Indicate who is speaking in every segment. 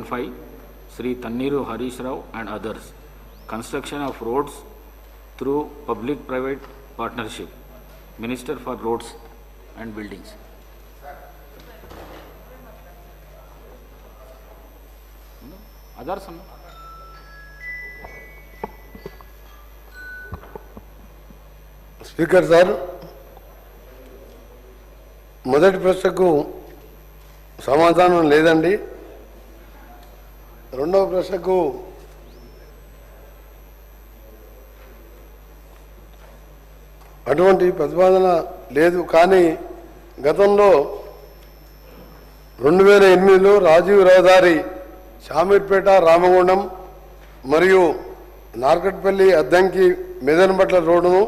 Speaker 1: 2015, Sri Tanniru Harish Rao and others. Construction of roads through public-private partnership. Minister for Roads and Buildings. Others?
Speaker 2: Speaker sir, మొదటి ప్రశ్నకు సమాధానం లేదండి. రెండవ ప్రశ్నకు అటువంటి ప్రతిపాదన లేదు. కానీ గతంలో 2008లో రాజీవ్ రహదారి షామీర్పేట రామగుండం మరియు నార్కట్పల్లి అద్దంకి మెదనపట్ల రోడ్డును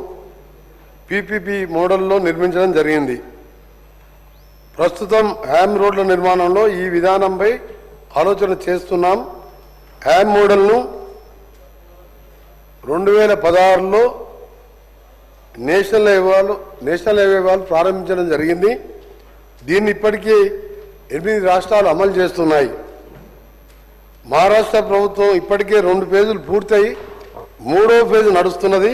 Speaker 2: పీపీపీ మోడల్లో నిర్మించడం జరిగింది. ప్రస్తుతం హ్యామ్ రోడ్ల నిర్మాణంలో ఈ విధానంపై ఆలోచన చేస్తున్నాం. హ్యామ్ మోడల్ను 2016లో నేషనల్ హైవే వాళ్ళు ప్రారంభించడం జరిగింది. దీన్ని ఇప్పటికీ 8 రాష్ట్రాలు అమలు చేస్తున్నాయి. మహారాష్ట్ర ప్రభుత్వం ఇప్పటికే 2 ఫేజులు పూర్తయి 3వ ఫేజు నడుస్తున్నది.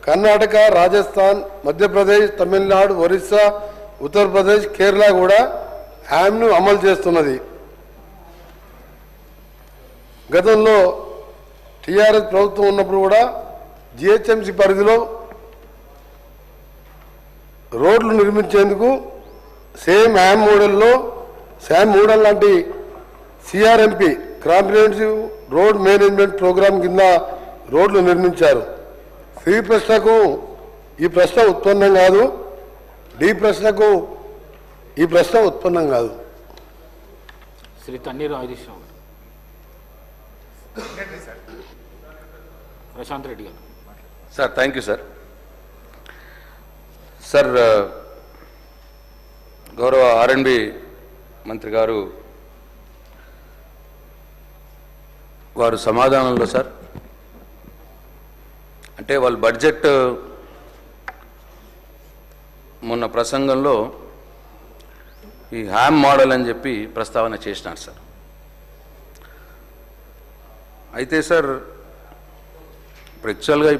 Speaker 2: కర్ణాటక, రాజస్థాన్, మధ్యప్రదేశ్, తమిళనాడు, ఒరిస్సా, ఉత్తరప్రదేశ్, కేరళ కూడా హ్యామ్ను అమలు చేస్తున్నది. గతంలో టీఆర్ఎస్ ప్రభుత్వం ఉన్నప్పుడు కూడా జిహెచ్ఎంసీ పరిధిలో రోడ్లు నిర్మించేందుకు సేమ్ హ్యామ్ మోడల్ లాంటి CRMP comprehensive road management programme కింద రోడ్లు నిర్మించారు. సి ప్రశ్నకు ఈ ప్రశ్న ఉత్పన్నం కాదు, డి ప్రశ్నకు ఈ ప్రశ్న ఉత్పన్నం కాదు.
Speaker 1: శ్రీ తన్నీరు హరీష్ రావు గారు. ప్రశాంత్ రెడ్డి గారు.
Speaker 3: Sir thank you sir. Sir, గౌరవ ఆర్ఎండ్బి మంత్రి గారు వారు సమాధానంలో సార్ అంటే వాళ్ళ బడ్జెట్ మొన్న ప్రసంగంలో ఈ హ్యామ్ మోడల్ అని చెప్పి ప్రస్తావన చేసినారు సార్. అయితే సార్ ఇప్పుడు యాక్చువల్గా